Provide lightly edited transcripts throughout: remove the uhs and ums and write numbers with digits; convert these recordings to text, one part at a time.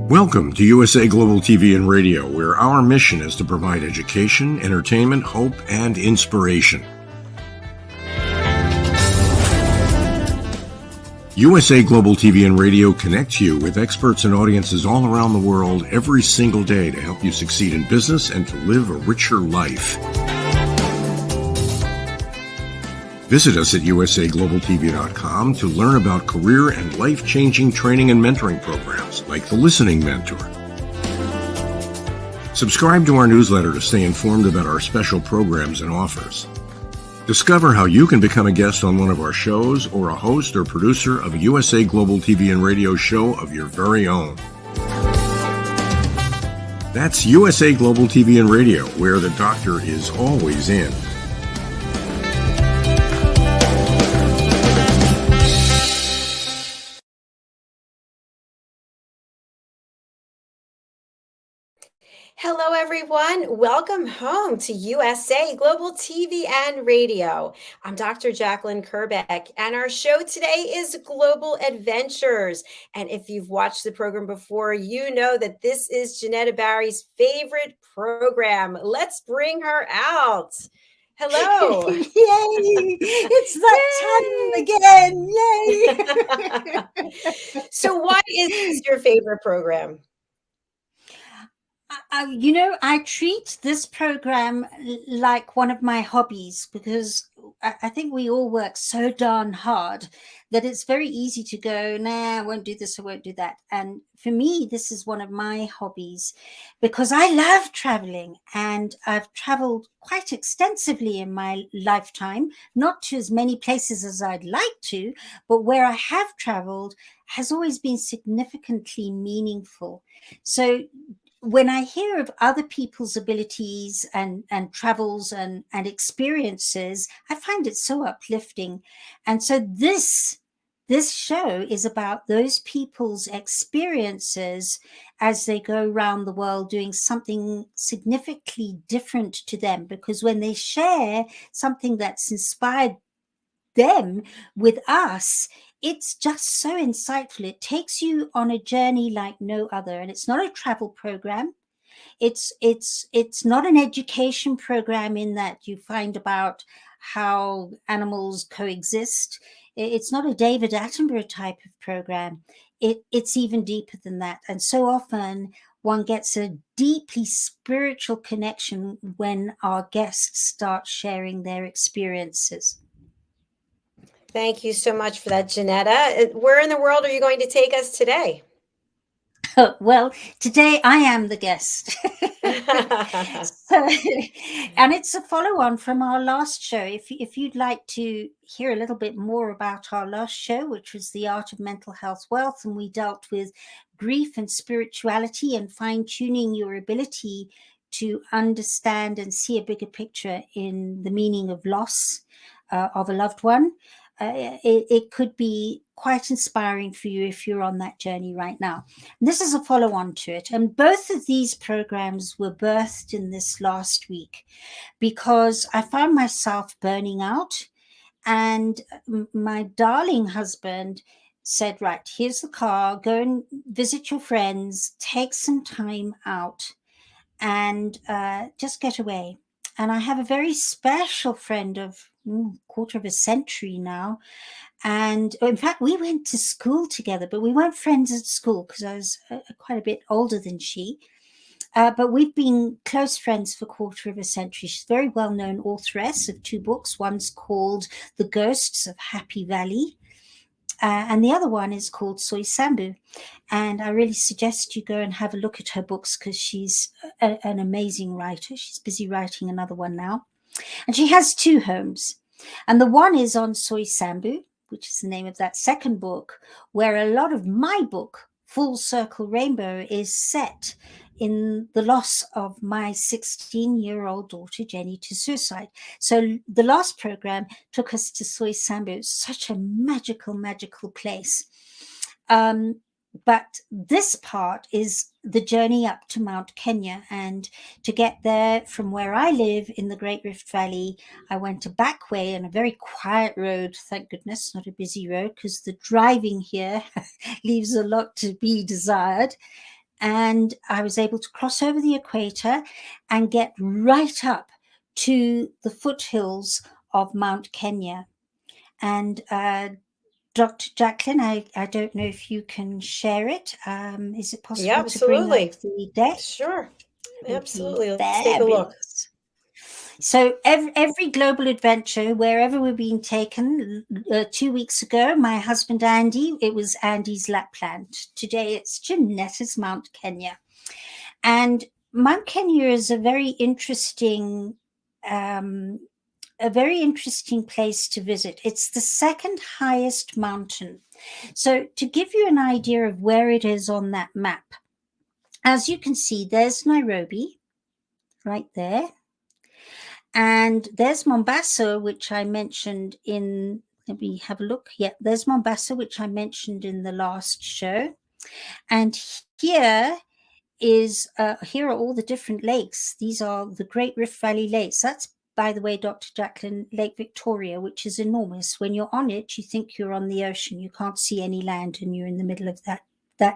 Welcome to USA Global TV and Radio, where our mission is to provide education, entertainment, hope, and inspiration. USA Global TV and Radio connects you with experts and audiences all around the world every single day to help you succeed in business and to live a richer life. Visit us at usaglobaltv.com to learn about career and life-changing training and mentoring programs like the Listening Mentor. Subscribe to our newsletter to stay informed about our special programs and offers. Discover how you can become a guest on one of our shows or a host or producer of a USA Global TV and Radio show of your very own. That's USA Global TV and Radio, where the doctor is always in. Hello, everyone. Welcome home to USA Global TV and Radio. I'm Dr. JACALYN KERBECK, and our show today is Global Adventures. And if you've watched the program before, you know that this is JenettaBarry's favorite program. Let's bring her out. Hello. Yay! It's that time again. Yay! So why is this your favorite program? I treat this program like one of my hobbies because I think we all work so darn hard that it's very easy to go, nah, I won't do this, I won't do that. And for me, this is one of my hobbies because I love traveling, and I've traveled quite extensively in my lifetime, not to as many places as I'd like to, but where I have traveled has always been significantly meaningful. So when I hear of other people's abilities and travels and experiences, I find it so uplifting. And so this show is about those people's experiences as they go around the world doing something significantly different to them, because when they share something that's inspired them with us, it's just so insightful. It takes you on a journey like no other. And it's not a travel program. It's not an education program in that you find about how animals coexist. It's not a David Attenborough type of program. It's even deeper than that. And so often one gets a deeply spiritual connection when our guests start sharing their experiences. Thank you so much for that, Jenetta. Where in the world are you going to take us today? Well, today I am the guest. And it's a follow-on from our last show. If you'd like to hear a little bit more about our last show, which was The Art of Mental Health Wealth, and we dealt with grief and spirituality and fine-tuning your ability to understand and see a bigger picture in the meaning of loss of a loved one, it could be quite inspiring for you if you're on that journey right now. And this is a follow-on to it. And both of these programs were birthed in this last week because I found myself burning out, and my darling husband said, right, here's the car, go and visit your friends, take some time out and just get away. And I have a very special friend of quarter of a century now. And in fact, we went to school together, but we weren't friends at school because I was quite a bit older than she. But we've been close friends for a quarter of a century. She's a very well-known authoress of 2 books. One's called The Ghosts of Happy Valley. And the other one is called Soy Sambu. And I really suggest you go and have a look at her books because she's an amazing writer. She's busy writing another one now. And she has 2 homes. And the one is on Soy Sambu, which is the name of that second book, where a lot of my book, Full Circle Rainbow, is set in the loss of my 16-year-old daughter, Jenny, to suicide. So the last program took us to Soy Sambu. It's such a magical, magical place. But this part is the journey up to Mount Kenya. And to get there from where I live in the Great Rift Valley, I went a back way and a very quiet road, thank goodness, not a busy road, because the driving here leaves a lot to be desired. and I was able to cross over the equator and get right up to the foothills of Mount Kenya. And Dr. JACALYN, I don't know if you can share it. Is it Yeah, possible to bring up absolutely. the deck? Sure. Okay, Absolutely. Let's take a look. fabulous. So every global adventure, wherever we're being taken, 2 weeks ago, my husband Andy, it was Andy's Lapland. Today it's Jenetta's Mount Kenya. And Mount Kenya is a very interesting place to visit. It's the second highest mountain. So to give you an idea of where it is on that map, as you can see, there's Nairobi right there. And there's Mombasa, which I mentioned in, let me have a look. Yeah, there's Mombasa, which I mentioned in the last show. And here are all the different lakes. These are the Great Rift Valley lakes. That's, by the way, Dr. JACALYN, Lake Victoria, which is enormous. When you're on it, you think you're on the ocean. You can't see any land and you're in the middle of that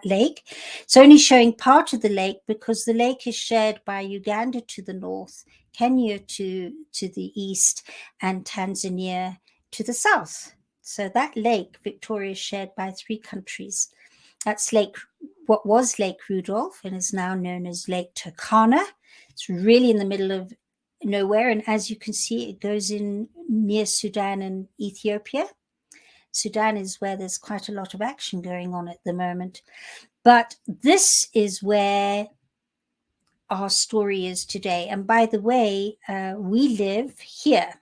lake. It's only showing part of the lake because the lake is shared by Uganda to the north, Kenya to the east, and Tanzania to the south. So that lake, Victoria, is shared by 3 countries. That's what was Lake Rudolph and is now known as Lake Turkana. It's really in the middle of nowhere. And as you can see, it goes in near Sudan and Ethiopia. Sudan is where there's quite a lot of action going on at the moment. But this is where our story is today. And by the way, we live here.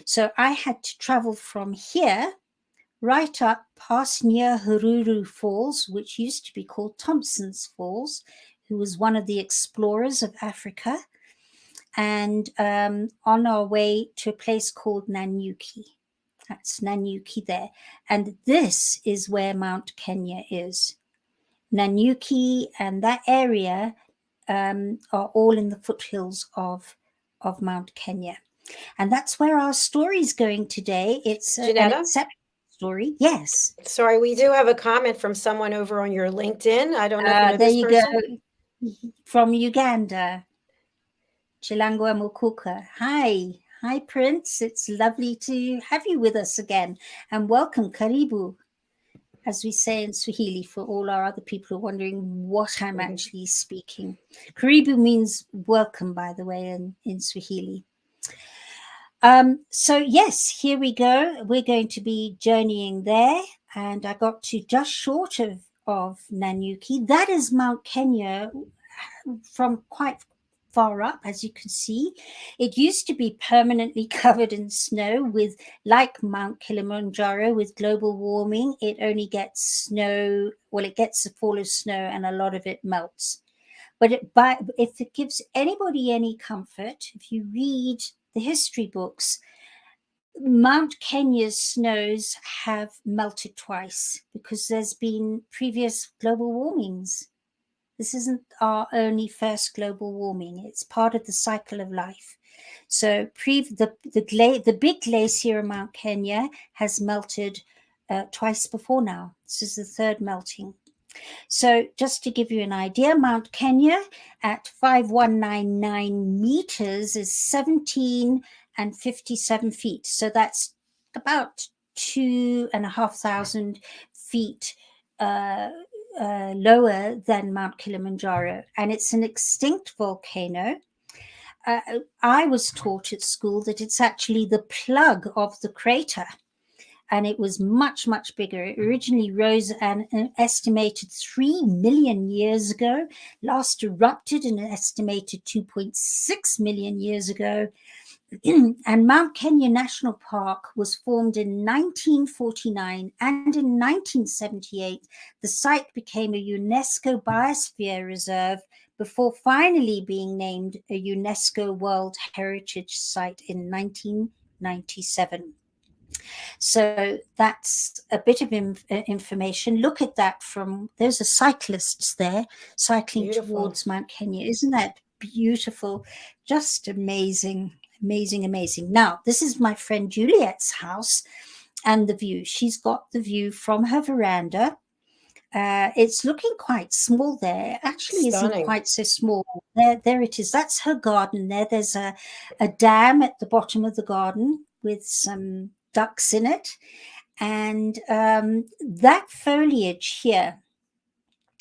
So I had to travel from here right up past near Haruru Falls, which used to be called Thompson's Falls, who was one of the explorers of Africa, and on our way to a place called Nanyuki. That's Nanyuki there. And this is where Mount Kenya is. Nanyuki and that area are all in the foothills of Mount Kenya. And that's where our story is going today. It's an Jenetta? exceptional story. Yes. Sorry, we do have a comment from someone over on your LinkedIn. I don't know if you know There this you person. go. From Uganda. Chilangwa Mukuka. Hi, Prince. It's lovely to have you with us again. And welcome, Karibu, as we say in Swahili, for all our other people who are wondering what I'm actually speaking. Karibu means welcome, by the way, in Swahili. So yes, here we go. We're going to be journeying there. And I got to just short of Nanyuki. That is Mount Kenya from quite far up, as you can see. It used to be permanently covered in snow with, like Mount Kilimanjaro, with global warming, it only gets snow, well, it gets a fall of snow and a lot of it melts. But if it gives anybody any comfort, if you read the history books, Mount Kenya's snows have melted twice because there's been previous global warmings. This isn't our only first global warming. It's part of the cycle of life. So the big glacier of Mount Kenya has melted twice before now. This is the third melting. So just to give you an idea, Mount Kenya at 5199 meters is 17 and 57 feet. So that's about 2,500 feet lower than Mount Kilimanjaro, and it's an extinct volcano. I was taught at school that it's actually the plug of the crater, and it was much, much bigger. It originally rose an estimated 3 million years ago, last erupted an estimated 2.6 million years ago. And Mount Kenya National Park was formed in 1949, and in 1978 the site became a UNESCO Biosphere Reserve before finally being named a UNESCO World Heritage Site in 1997. So that's a bit of information. Look at that those are cyclists there cycling Beautiful. towards Mount Kenya. Isn't that beautiful? Just amazing. Amazing, amazing. Now, this is my friend Juliet's house and the view. She's got the view from her veranda It's looking quite small there. Actually, isn't Stunning. quite so small. There it is. That's her garden there. There's a dam at the bottom of the garden with some ducks in it. And that foliage here,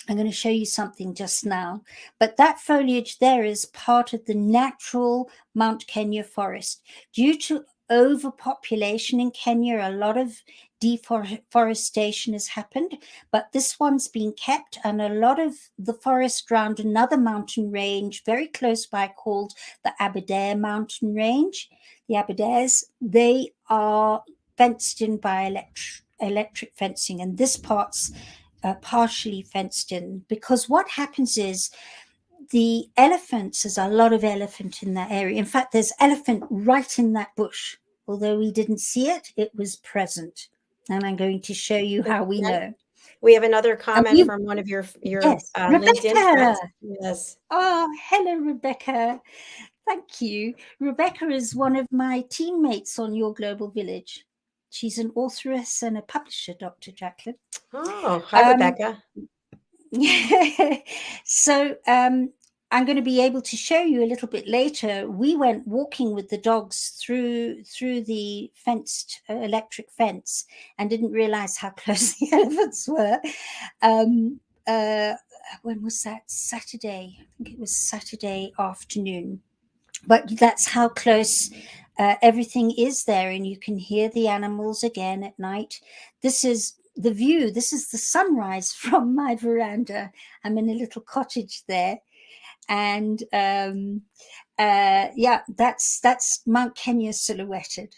I'm going to show you something just now, but that foliage there is part of the natural Mount Kenya forest. Due to overpopulation in Kenya, a lot of deforestation has happened, but this one's been kept, and a lot of the forest around another mountain range very close by called the Aberdare mountain range. The Aberdares, they are fenced in by electric fencing, and this part's partially fenced in, because what happens is the elephants, there's a lot of elephant in that area. In fact, there's elephant right in that bush. Although we didn't see it, it was present. And I'm going to show you how we know. We have another comment from one of your yes, LinkedIn friends. Yes. Oh, hello, Rebecca. Thank you. Rebecca is one of my teammates on Your Global Village. She's an authoress and a publisher, Dr. Jacalyn. Oh, hi, Rebecca. So I'm going to be able to show you a little bit later. We went walking with the dogs through the fenced electric fence and didn't realize how close the elephants were. When was that? Saturday. I think it was Saturday afternoon. But that's how close everything is there, and you can hear the animals again at night. This is the view. This is the sunrise from my veranda. I'm in a little cottage there, and yeah, that's Mount Kenya silhouetted,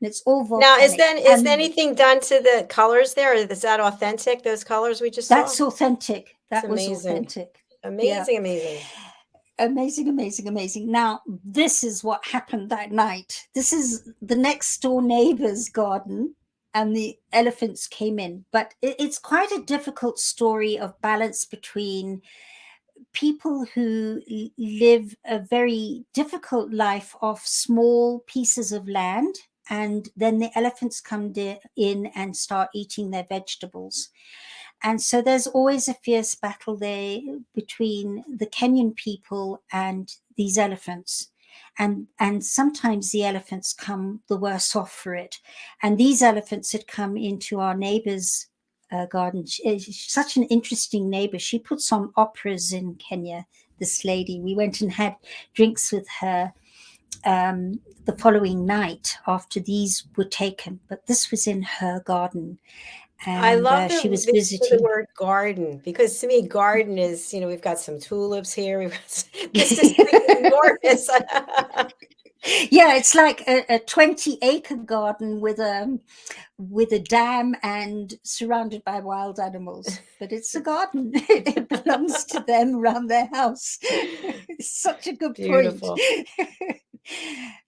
and it's all volcanic. Now, is anything done to the colors there? Or is that authentic? Those colors we just saw? That's authentic. That was authentic. Amazing, yeah. amazing. Amazing, amazing, amazing. Now, this is what happened that night. This is the next door neighbor's garden, and the elephants came in. But it's quite a difficult story of balance between people who live a very difficult life off small pieces of land, and then the elephants come in and start eating their vegetables. And so there's always a fierce battle there between the Kenyan people and these elephants. And sometimes the elephants come the worse off for it. And these elephants had come into our neighbor's garden. She's such an interesting neighbor. She puts on operas in Kenya, this lady. We went and had drinks with her the following night after these were taken. But this was in her garden. And I love she was visiting the word garden, because to me, garden is, we've got some tulips here. We've got this is enormous. Yeah, it's like a 20-acre garden with a dam and surrounded by wild animals. But it's a garden. It belongs to them around their house. It's such a good Beautiful point.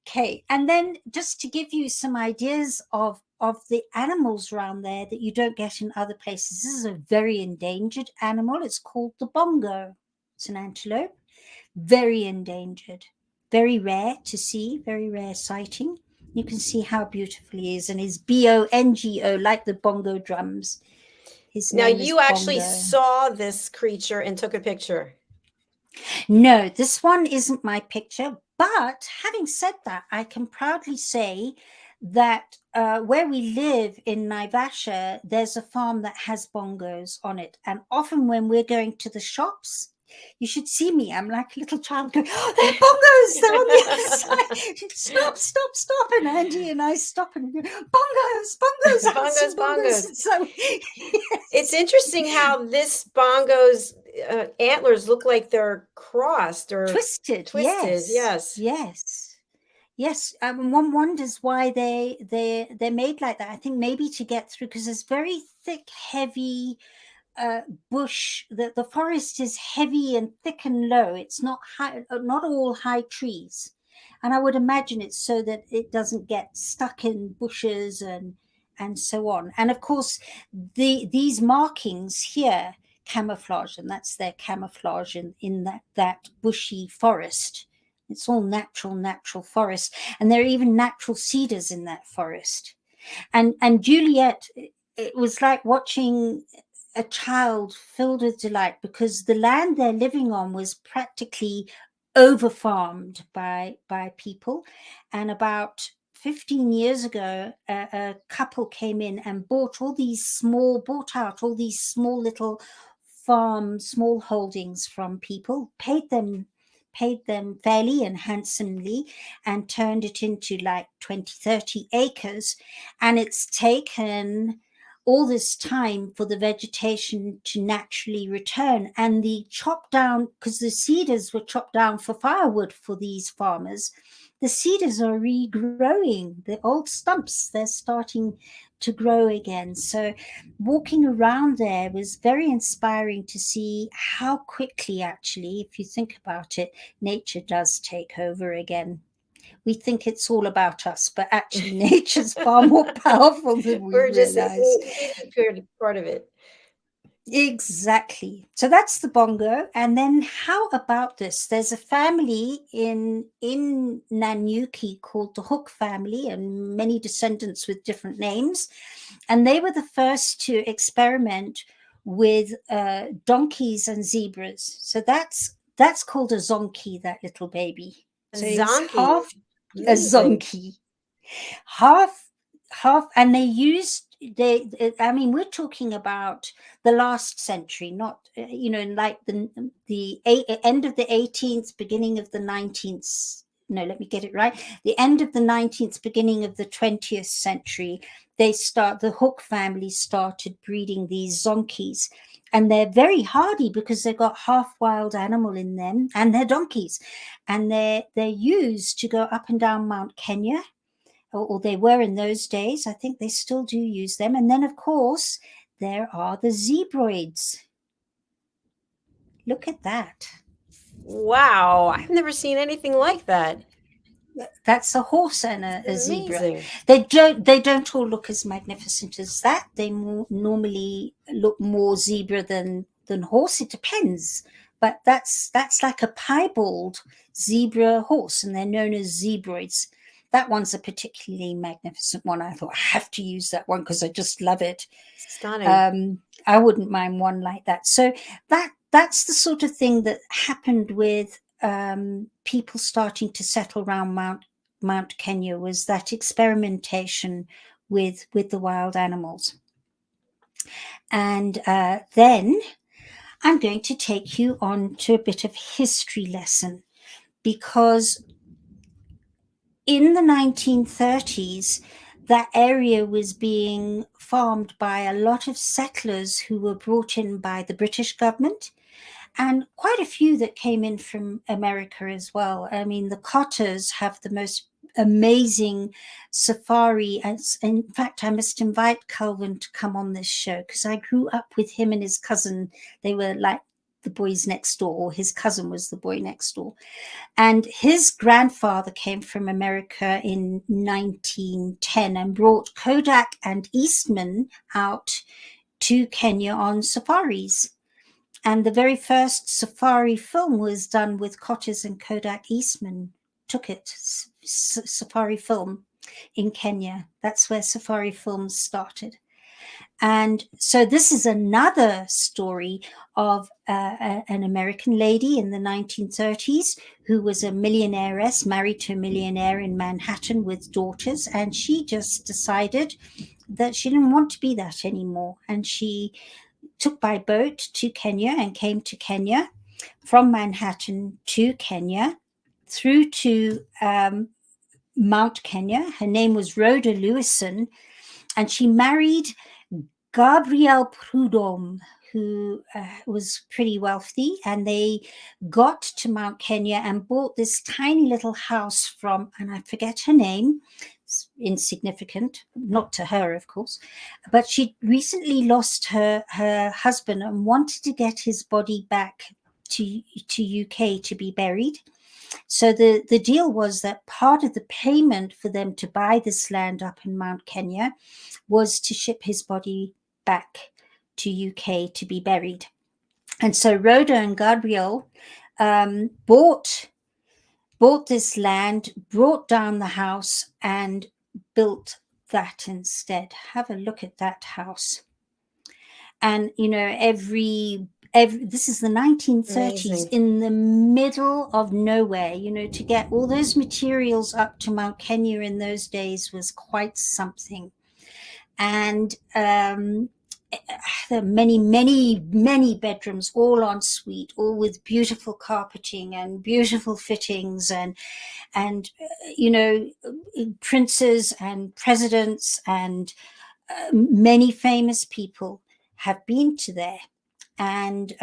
Okay, and then just to give you some ideas of the animals around there that you don't get in other places. This is a very endangered animal. It's called the bongo. It's an antelope, very endangered, very rare to see, very rare sighting. You can see how beautiful he is, and his bongo, like the bongo drums. Now, you actually saw this creature and took a picture. No, this one isn't my picture, but having said that, I can proudly say that where we live in Naivasha, there's a farm that has bongos on it. And often when we're going to the shops, you should see me. I'm like a little child going, oh, they're bongos, they're on the other side. Stop. And Andy and I stop and go, bongos. So, yes. It's interesting how this bongo's antlers look like they're crossed or twisted. Yes. One wonders why they're made like that. I think maybe to get through, because it's very thick, heavy bush. The forest is heavy and thick and low. It's not high, not all high trees, and I would imagine it's so that it doesn't get stuck in bushes and so on. And of course, these markings here camouflage, and that's their camouflage in that bushy forest. It's all natural forest. And there are even natural cedars in that forest. And Juliet, it was like watching a child filled with delight, because the land they're living on was practically over-farmed by people. And about 15 years ago, a couple came in and bought out all these small little farms, small holdings from people, paid them fairly and handsomely, and turned it into like 20-30 acres. And it's taken all this time for the vegetation to naturally return. And the chopped down, because the cedars were chopped down for firewood for these farmers, the cedars are regrowing. The old stumps, they're starting to grow again. So walking around there was very inspiring to see how quickly, actually, if you think about it, nature does take over again. We think it's all about us, but actually nature's far more powerful than we We're just a realize. teeny part of it. Exactly. So that's the bongo. And then how about this? There's a family in Nanyuki called the Hook family, and many descendants with different names. And they were the first to experiment with donkeys and zebras. So that's called a zonki, that little baby. So it's Zonky. half a Amazing. zonki, half, and I mean, we're talking about the last century, not like the end of the 18th, beginning of the 19th. No, let me get it right. The end of the 19th, beginning of the 20th century, the Hook family started breeding these zonkies. And they're very hardy because they've got half wild animal in them, and they're donkeys. And they're used to go up and down Mount Kenya, or they were in those days. I think they still do use them. And then, of course, there are the zebroids. Look at that. Wow, I've never seen anything like that. That's a horse and a zebra. Amazing. They don't all look as magnificent as that. They normally look more zebra than horse. It depends. But that's like a piebald zebra horse, and they're known as zebroids. That one's a particularly magnificent one. I thought, I have to use that one because I just love it. Stunning. I wouldn't mind one like that. So that's the sort of thing that happened with people starting to settle around Mount Kenya, was that experimentation with the wild animals. And then I'm going to take you on to a bit of history lesson, because in the 1930s, that area was being farmed by a lot of settlers who were brought in by the British government, and quite a few that came in from America as well. I mean, the Cotters have the most amazing safari. In fact, I must invite Calvin to come on this show, because I grew up with him and his cousin. They were like the boys next door, or his cousin was the boy next door. And his grandfather came from America in 1910 and brought Kodak and Eastman out to Kenya on safaris. And the very first safari film was done with Cotters and Kodak Eastman. Took it, safari film in Kenya. That's where safari films started. And so this is another story of an American lady in the 1930s who was a millionairess, married to a millionaire in Manhattan with daughters. And she just decided that she didn't want to be that anymore. And she took by boat to Kenya and came to Kenya, from Manhattan to Kenya, through to Mount Kenya. Her name was Rhoda Lewison, and she married Gabriel Prudhomme, who was pretty wealthy, and they got to Mount Kenya and bought this tiny little house from, and I forget her name, it's insignificant, not to her, of course, but she recently lost her husband and wanted to get his body back to UK to be buried. So the deal was that part of the payment for them to buy this land up in Mount Kenya was to ship his body back to UK to be buried. And so Rhoda and Gabriel bought this land, brought down the house, and built that instead. Have a look at that house. And, you know, every this is the 1930s, Amazing. in the middle of nowhere. You know, to get all those materials up to Mount Kenya in those days was quite something. And there are many bedrooms, all en suite, all with beautiful carpeting and beautiful fittings, and you know, princes and presidents and many famous people have been to there. And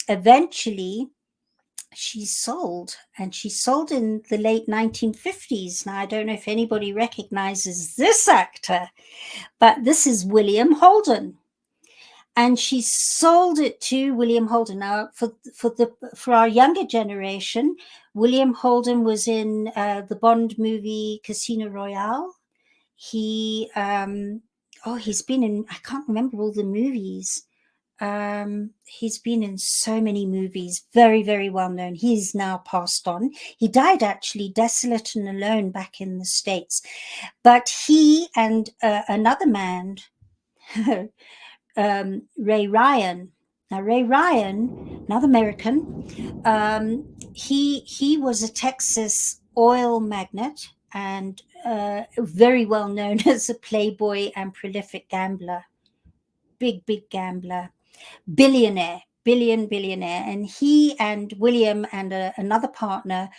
eventually she sold, and she sold in the late 1950s. Now, I don't know if anybody recognizes this actor, but this is William Holden. And she sold it to William Holden. Now, for our younger generation, William Holden was in the Bond movie Casino Royale. He's been in, I can't remember all the movies. He's been in so many movies, very, very well known. He's now passed on. He died actually desolate and alone back in the States. But he and another man, Ray Ryan. Now, Ray Ryan, another American, he was a Texas oil magnate and very well known as a playboy and prolific gambler, big gambler, billionaire. And he and William and another partner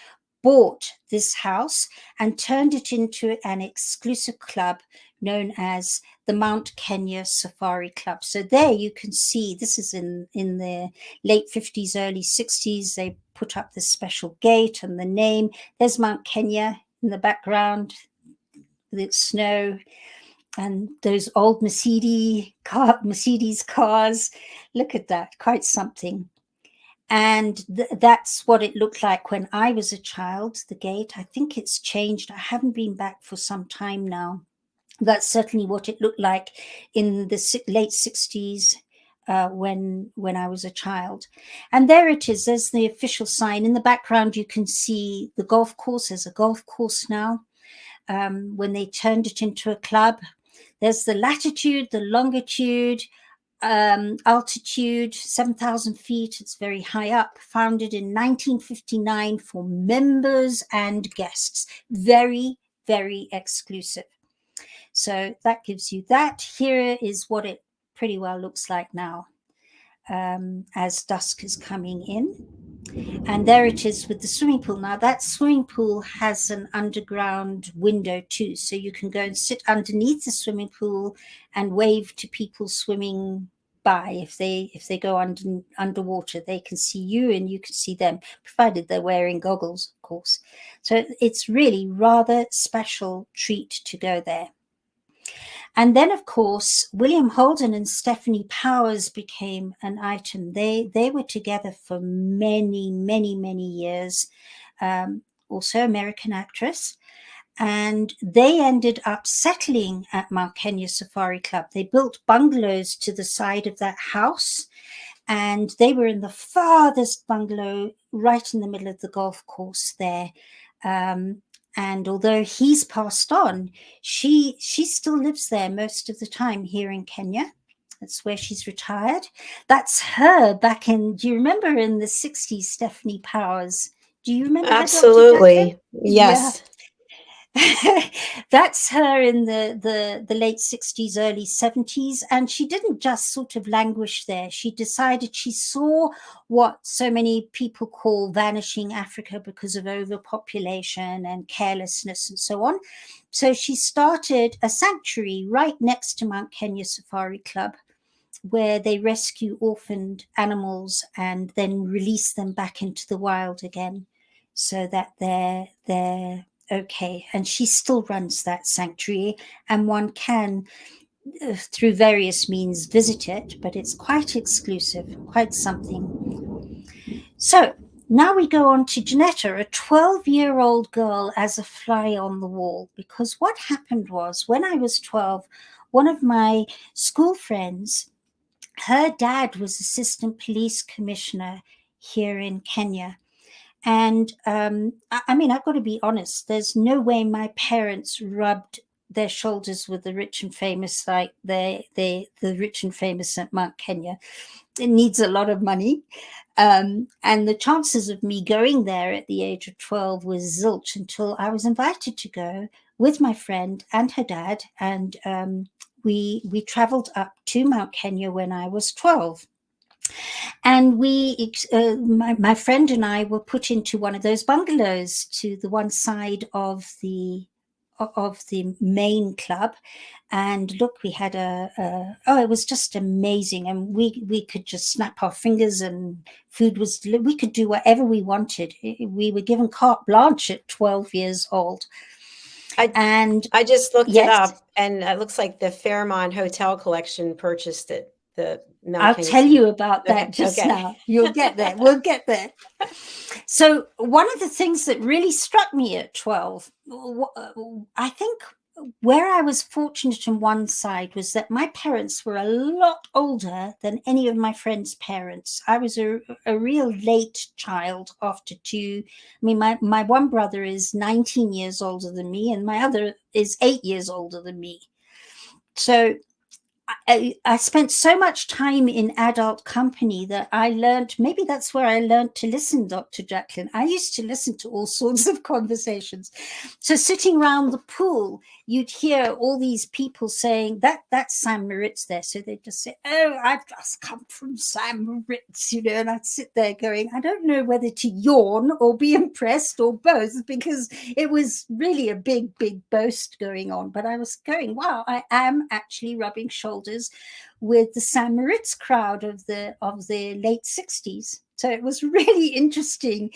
bought this house and turned it into an exclusive club known as the Mount Kenya Safari Club. So there you can see, this is in the late 50s, early 60s. They put up this special gate and the name. There's Mount Kenya in the background with its snow and those old Mercedes cars. Look at that, quite something. And that's what it looked like when I was a child, the gate. I think it's changed. I haven't been back for some time now. That's certainly what it looked like in the late 60s when I was a child. And there it is. There's the official sign. In the background, you can see the golf course. There's a golf course now. When they turned it into a club, there's the latitude, the longitude, altitude, 7,000 feet. It's very high up. Founded in 1959 for members and guests. Very, very exclusive. So that gives you that. Here is what it pretty well looks like now as dusk is coming in. And there it is with the swimming pool. Now, that swimming pool has an underground window too. So you can go and sit underneath the swimming pool and wave to people swimming by. If they go underwater, they can see you and you can see them, provided they're wearing goggles, of course. So it's really rather special treat to go there. And then, of course, William Holden and Stephanie Powers became an item. They were together for many, many, many years, also American actress. And they ended up settling at Mount Kenya Safari Club. They built bungalows to the side of that house. And they were in the farthest bungalow, right in the middle of the golf course there. And although he's passed on, she still lives there most of the time here in Kenya. That's where she's retired. That's her back in, do you remember in the 60s, Stephanie Powers? Do you remember her, Dr. Absolutely. Yes. Yeah. That's her in the late 60s, early 70s. And she didn't just sort of languish there. She decided, she saw what so many people call vanishing Africa because of overpopulation and carelessness and so on. So she started a sanctuary right next to Mount Kenya Safari Club, where they rescue orphaned animals and then release them back into the wild again, so that they're okay. And she still runs that sanctuary, and one can, through various means, visit it, but it's quite exclusive, quite something. So now we go on to Jenetta, a 12-year-old girl as a fly on the wall, because what happened was, when I was 12, one of my school friends, her dad was assistant police commissioner here in Kenya. And I mean, I've got to be honest, there's no way my parents rubbed their shoulders with the rich and famous, like the rich and famous at Mount Kenya. It needs a lot of money. And the chances of me going there at the age of 12 was zilch until I was invited to go with my friend and her dad. And we traveled up to Mount Kenya when I was 12. And my friend and I were put into one of those bungalows to the one side of the main club. And look, we had it was just amazing. And we could just snap our fingers, and we could do whatever we wanted. We were given carte blanche at 12 years old. I just looked yes, it up, and it looks like the Fairmont Hotel Collection purchased it. I'll tell you about that just now. You'll get there. We'll get there. So one of the things that really struck me at 12, I think where I was fortunate on one side was that my parents were a lot older than any of my friends' parents. I was a real late child after two. I mean, my one brother is 19 years older than me, and my other is 8 years older than me. So I spent so much time in adult company that I learned, maybe that's where I learned to listen, Dr. JACALYN. I used to listen to all sorts of conversations. So sitting around the pool, you'd hear all these people saying, that's Sam Moritz there. So they'd just say, oh, I've just come from Sam Moritz, and I'd sit there going, I don't know whether to yawn or be impressed or both, because it was really a big, big boast going on. But I was going, wow, I am actually rubbing shoulders with the Sam Moritz crowd of the late 60s. So it was really interesting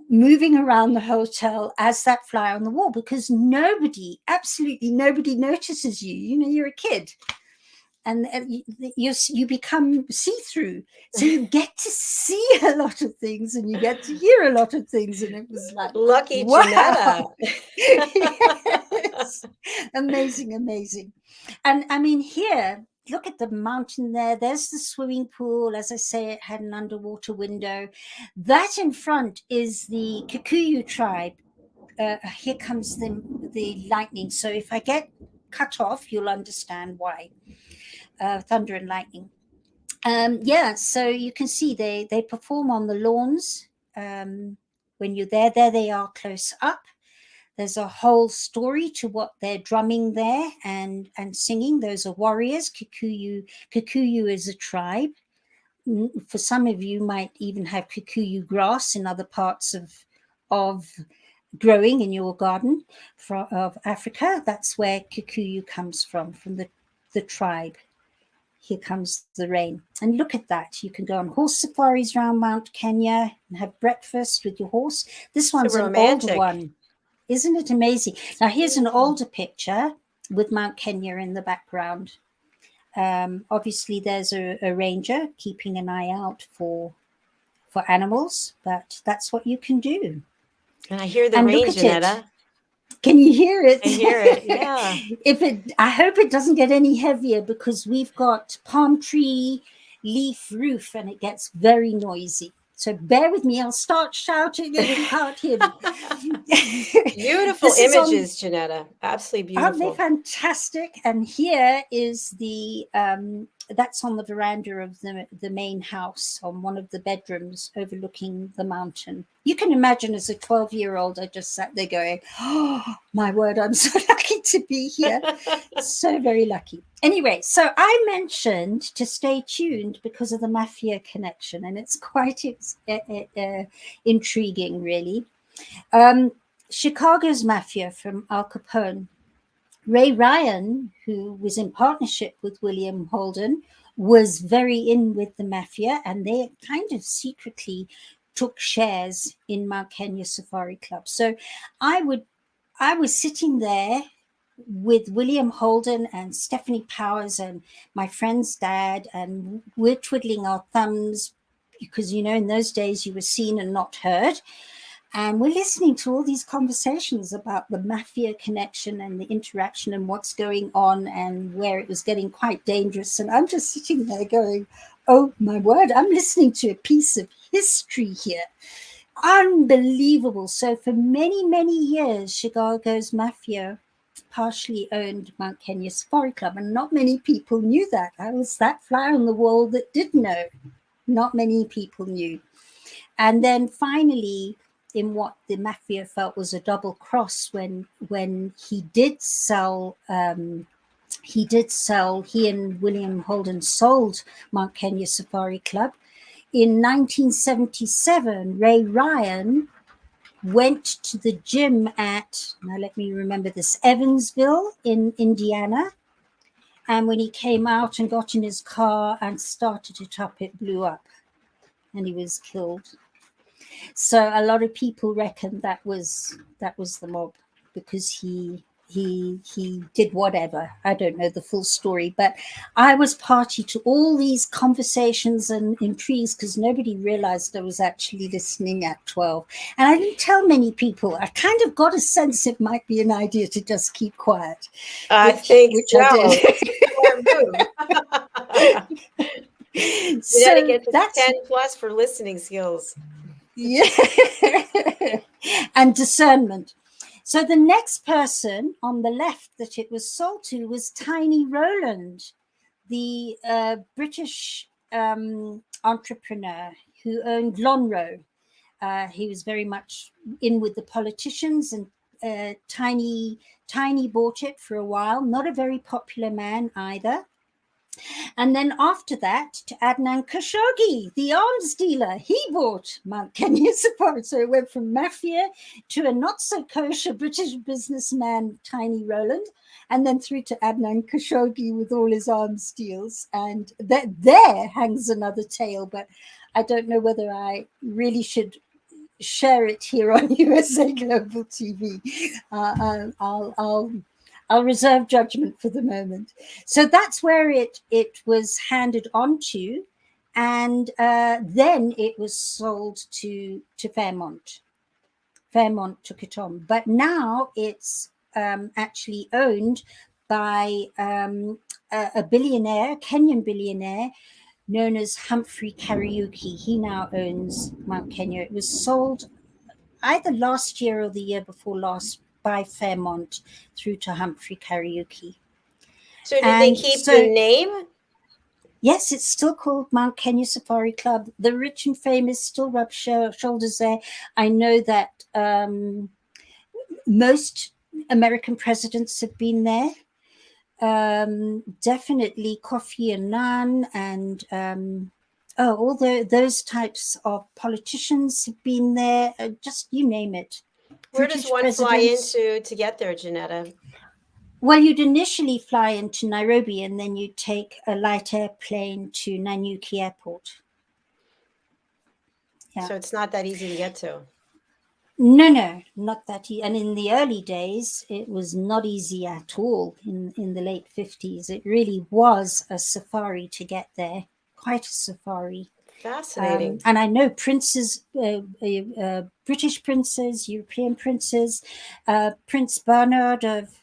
moving around the hotel as that fly on the wall, because absolutely nobody notices you. You're a kid, and you become see-through. So you get to see a lot of things, and you get to hear a lot of things. And it was like, lucky wow. Jenetta. Yes. Amazing. And I mean, here, look at the mountain there. There's the swimming pool. As I say, it had an underwater window. That in front is the Kikuyu tribe. Here comes the lightning. So if I get cut off, you'll understand why. Thunder and lightning. So you can see they perform on the lawns. When you're there they are close up. There's a whole story to what they're drumming there and singing. Those are warriors. Kikuyu is a tribe. For some of you might even have Kikuyu grass in other parts of growing in your garden of Africa. That's where Kikuyu comes from the tribe. Here comes the rain. And look at that. You can go on horse safaris around Mount Kenya and have breakfast with your horse. This one's so an older one. Isn't it amazing? Now, here's an older picture with Mount Kenya in the background. Obviously, there's a ranger keeping an eye out for animals, but that's what you can do. And I hear the rain, Jenetta. Can you hear it? I hear it, yeah. I hope it doesn't get any heavier, because we've got palm tree leaf roof and it gets very noisy. So bear with me. I'll start shouting and you can't hear me. Beautiful images, Jenetta. Absolutely beautiful. Aren't they fantastic? And here is that's on the veranda of the main house, on one of the bedrooms overlooking the mountain. You can imagine, as a 12-year-old, I just sat there going, oh, my word, I'm so lucky to be here. So very lucky. Anyway, so I mentioned to stay tuned because of the mafia connection, and it's quite intriguing, really. Chicago's mafia from Al Capone. Ray Ryan, who was in partnership with William Holden, was very in with the mafia, and they kind of secretly took shares in Mount Kenya Safari Club. So I was sitting there with William Holden and Stephanie Powers and my friend's dad, and we're twiddling our thumbs because, in those days you were seen and not heard. And we're listening to all these conversations about the mafia connection and the interaction and what's going on and where it was getting quite dangerous. And I'm just sitting there going, oh, my word, I'm listening to a piece of history here. Unbelievable. So for many, many years, Chicago's mafia partially owned Mount Kenya Safari Club, and not many people knew that. I was that fly on the wall that did know. Not many people knew. And then finally, in what the mafia felt was a double cross, when he and William Holden sold Mount Kenya Safari Club. In 1977, Ray Ryan went to the gym at, now let me remember this, Evansville in Indiana. And when he came out and got in his car and started it up, it blew up and he was killed. So a lot of people reckon that was the mob, because he did whatever. I don't know the full story, but I was party to all these conversations and intrigues, because nobody realized I was actually listening at 12. And I didn't tell many people. I kind of got a sense it might be an idea to just keep quiet. I think so. I did. So that's 10 plus for listening skills. Yeah. And discernment. So the next person on the left that it was sold to was Tiny Rowland, the British entrepreneur who owned Lonhro. He was very much in with the politicians, and Tiny bought it for a while. Not a very popular man either. And then after that, to Adnan Khashoggi, the arms dealer, he bought Mount Kenya Safari. So it went from mafia to a not so kosher British businessman, Tiny Rowland, and then through to Adnan Khashoggi with all his arms deals. And there hangs another tale, but I don't know whether I really should share it here on USA Global TV. I'll reserve judgment for the moment. So that's where it was handed on to, and then it was sold to Fairmont. Fairmont took it on, but now it's actually owned by a billionaire, Kenyan billionaire, known as Humphrey Kariuki. He now owns Mount Kenya. It was sold either last year or the year before last by Fairmont through to Humphrey Kariuki. So did they keep the name? Yes, it's still called Mount Kenya Safari Club. The rich and famous still rub shoulders there. I know that most American presidents have been there. Definitely Kofi Annan and all those types of politicians have been there. Just you name it. Where does one fly into to get there, Jenetta? Well, you'd initially fly into Nairobi and then you'd take a light airplane to Nanyuki Airport. Yeah. So it's not that easy to get to. No, not that easy. And in the early days, it was not easy at all. In the late 50s, it really was a safari to get there. Quite a safari. Fascinating. And I know princes, British princes, European princes, Prince Bernard of,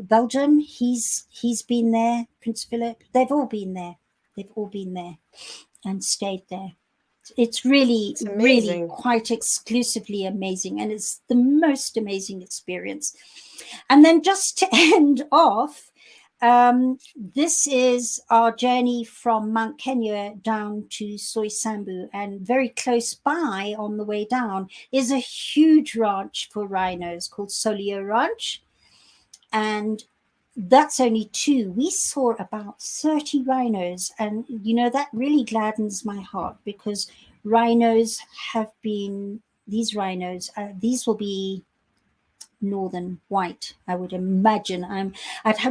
Belgium? He's been there. Prince Philip. They've all been there. And stayed there. It's really quite exclusively amazing, and it's the most amazing experience. And then just to end off, this is our journey from Mount Kenya down to Soisambu, and very close by on the way down is a huge ranch for rhinos called Solio Ranch, and that's only 2. We saw about 30 rhinos, and that really gladdens my heart, because rhinos have been, these will be northern white, I would imagine.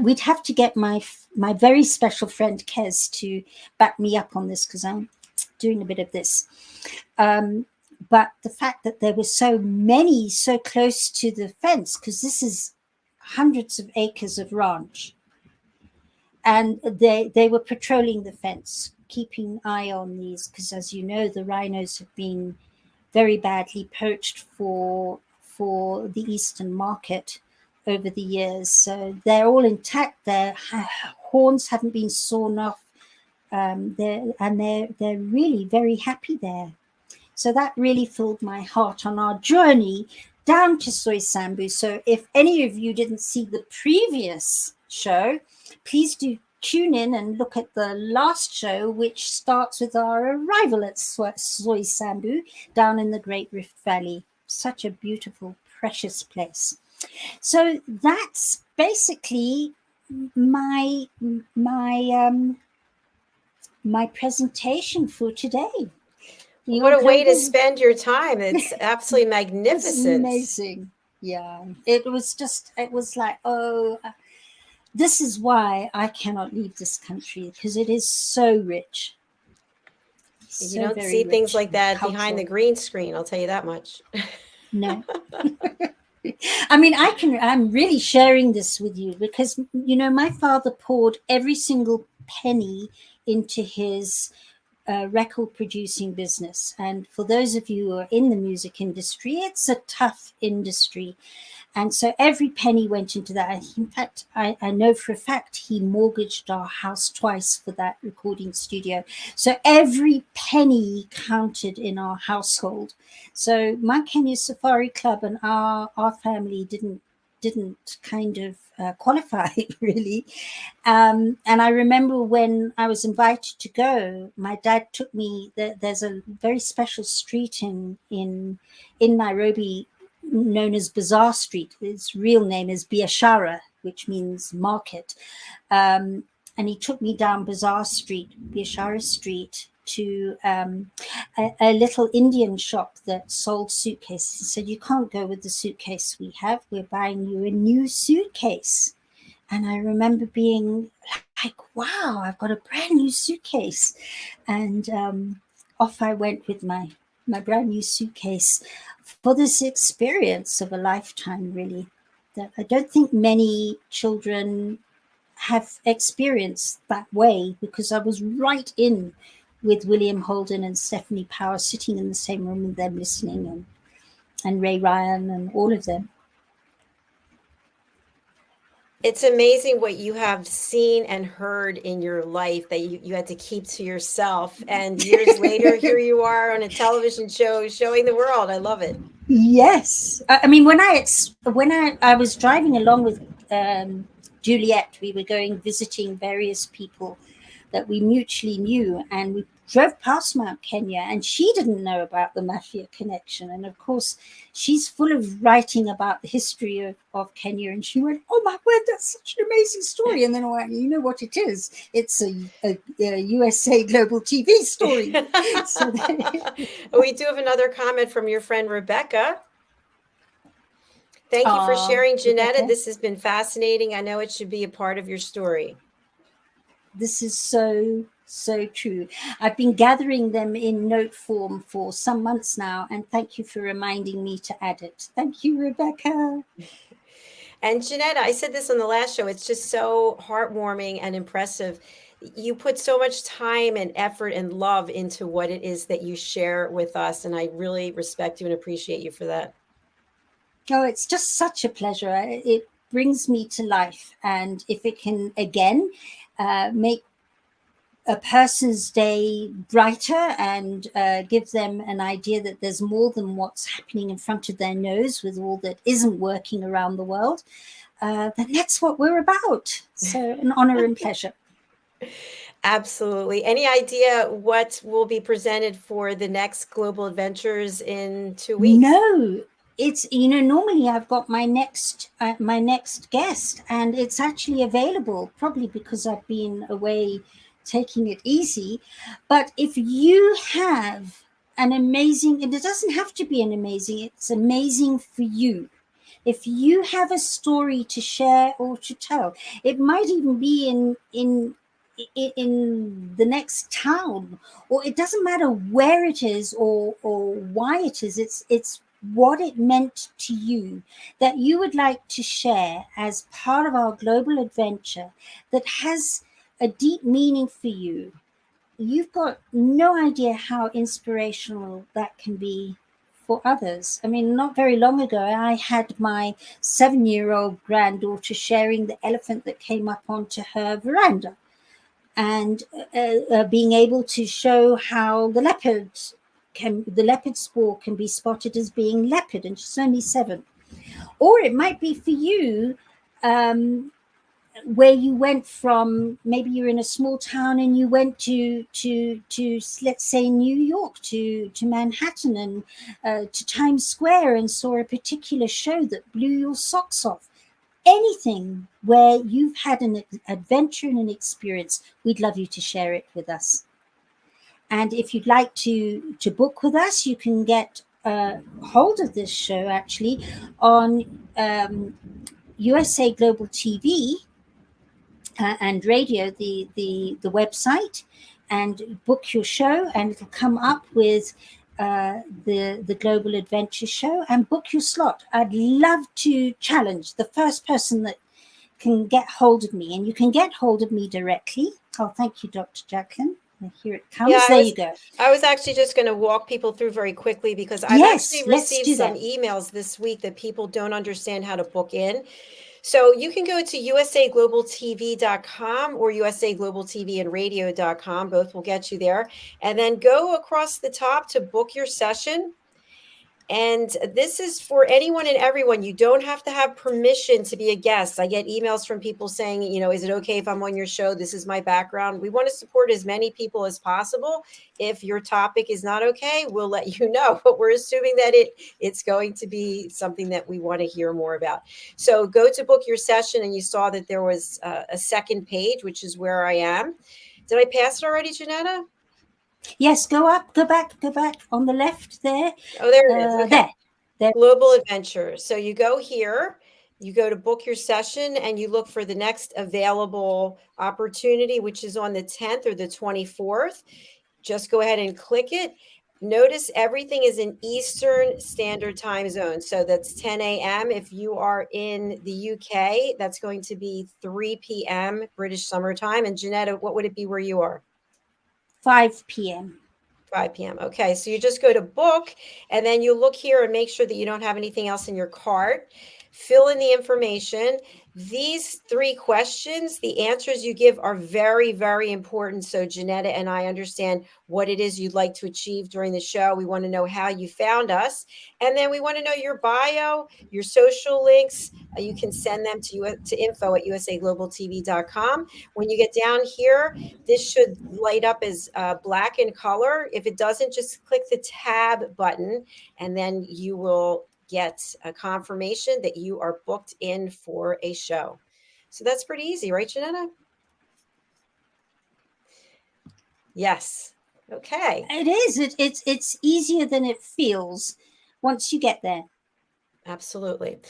We'd have to get my very special friend Kez to back me up on this, because I'm doing a bit of this. But the fact that there were so many so close to the fence, because this is hundreds of acres of ranch, and they were patrolling the fence, keeping an eye on these, because as you know, the rhinos have been very badly poached for the eastern market over the years. So they're all intact. Their horns haven't been sawn off, they're really very happy there. So that really filled my heart on our journey down to soy sambu. So if any of you didn't see the previous show, please do tune in and look at the last show, which starts with our arrival at soy sambu down in the Great Rift Valley. Such a beautiful, precious place. So that's basically my presentation for today. What a way to spend your time. It's absolutely magnificent. It's amazing. Yeah, it was like, this is why I cannot leave this country, because it is so rich. You don't see things like that behind the green screen, I'll tell you that much. No. I mean, I'm really sharing this with you because, you know, my father poured every single penny into his record producing business. And for those of you who are in the music industry, it's a tough industry. And so every penny went into that. In fact, I know for a fact he mortgaged our house twice for that recording studio. So every penny counted in our household. So my Kenya Safari Club and our family didn't kind of qualify really. And I remember when I was invited to go, my dad took me, there's a very special street in Nairobi known as Bazaar Street. Its real name is Biashara, which means market. And he took me down Bazaar Street, Biashara Street, to a little Indian shop that sold suitcases. He said, "You can't go with the suitcase we have. We're buying you a new suitcase." And I remember being like, wow, I've got a brand new suitcase. And off I went with my brand new suitcase for this experience of a lifetime, really, that I don't think many children have experienced that way, because I was right in with William Holden and Stephanie Power, sitting in the same room with them, listening, and Ray Ryan and all of them. It's amazing what you have seen and heard in your life that you had to keep to yourself. And years later, here you are on a television show showing the world. I love it. Yes. I mean, when I was driving along with Juliet, we were visiting various people that we mutually knew, and we drove past Mount Kenya, and she didn't know about the mafia connection. And of course, she's full of writing about the history of Kenya, and she went, "Oh my word, that's such an amazing story." And then I went, "You know what it is? It's a USA Global TV story." So we do have another comment from your friend Rebecca. Thank you for sharing, Jenetta. Rebecca. This has been fascinating. I know it should be a part of your story. This is so true. I've been gathering them in note form for some months now, and thank you for reminding me to add it. Thank you, Rebecca. And Jenetta, I said this on the last show, it's just so heartwarming and impressive. You put so much time and effort and love into what it is that you share with us, and I really respect you and appreciate you for that. Oh, it's just such a pleasure. It brings me to life, and if it can, again, make a person's day brighter and give them an idea that there's more than what's happening in front of their nose with all that isn't working around the world, then that's what we're about. So an honor and pleasure. Absolutely. Any idea what will be presented for the next Global Adventures in 2 weeks? No. It's, you know, normally I've got my next guest, and it's actually available, probably because I've been away taking it easy. But if you have an amazing, and it doesn't have to be an amazing, it's amazing for you. If you have a story to share or to tell, it might even be in the next town, or it doesn't matter where it is or why it is. It's what it meant to you that you would like to share as part of our global adventure that has a deep meaning for you. You've got no idea how inspirational that can be for others. I mean, not very long ago, I had my 7-year-old granddaughter sharing the elephant that came up onto her veranda, and being able to show how the leopard the leopard spore can be spotted as being leopard, and she's only 7. Or it might be for you, where you went from, maybe you're in a small town and you went to let's say New York, to Manhattan, and to Times Square, and saw a particular show that blew your socks off. Anything where you've had an adventure and an experience, we'd love you to share it with us. And if you'd like to book with us, you can get hold of this show actually on USA Global TV and radio, the website, and book your show, and it'll come up with the Global Adventure Show, and book your slot. I'd love to challenge the first person that can get hold of me, and you can get hold of me directly. Oh, thank you, Dr. Jacalyn. Here it comes. Yeah, there you go. I was actually just going to walk people through very quickly, because I've actually received some emails this week that people don't understand how to book in. So you can go to usaglobaltv.com or usaglobaltvandradio.com. Both will get you there. And then go across the top to book your session. And this is for anyone and everyone. You don't have to have permission to be a guest. I get emails from people saying, is it okay if I'm on your show? This is my background. We want to support as many people as possible. If your topic is not okay, we'll let you know. But we're assuming that it's going to be something that we want to hear more about. So go to book your session, and you saw that there was a second page, which is where I am. Did I pass it already, Jenetta? Yes, go up, go back on the left there. Oh, there it is. Okay. There. Global Adventure. So you go here, you go to book your session, and you look for the next available opportunity, which is on the 10th or the 24th. Just go ahead and click it. Notice everything is in Eastern Standard Time Zone. So that's 10 a.m. If you are in the UK, that's going to be 3 p.m. British Summer Time. And Jenetta, what would it be where you are? 5 p.m. 5 p.m. Okay, so you just go to book, and then you look here and make sure that you don't have anything else in your cart. Fill in the information. These 3 questions, the answers you give are very, very important. So Jenetta and I understand what it is you'd like to achieve during the show. We want to know how you found us. And then we want to know your bio, your social links. You can send them to info@usaglobaltv.com. When you get down here, this should light up as black in color. If it doesn't, just click the tab button, and then you will get a confirmation that you are booked in for a show. So that's pretty easy, right, Jenetta? Yes. Okay. It is. It's easier than it feels once you get there. Absolutely.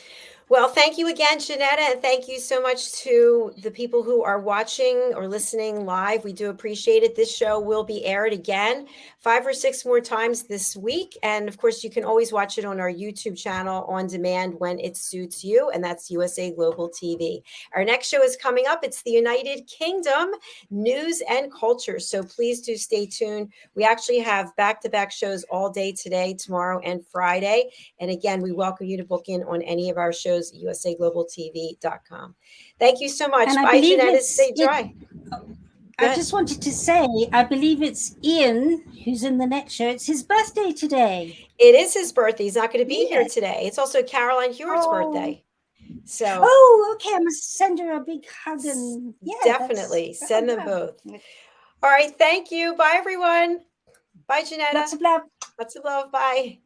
Well, thank you again, Jenetta, and thank you so much to the people who are watching or listening live. We do appreciate it. This show will be aired again 5 or 6 more times this week. And of course, you can always watch it on our YouTube channel on demand when it suits you, and that's USA Global TV. Our next show is coming up. It's the United Kingdom News and Culture. So please do stay tuned. We actually have back-to-back shows all day today, tomorrow, and Friday. And again, we welcome you to book in on any of our shows at usaglobaltv.com. Thank you so much. Bye, Jenetta. Stay dry. I just wanted to say, I believe it's Ian who's in the next show. It's his birthday today. It is his birthday. He's not going to be here today. It's also Caroline Hewitt's birthday. So, okay. I must send her a big hug, and definitely send them both. All right. Thank you. Bye, everyone. Bye, Jenetta. Lots of love. Lots of love. Bye.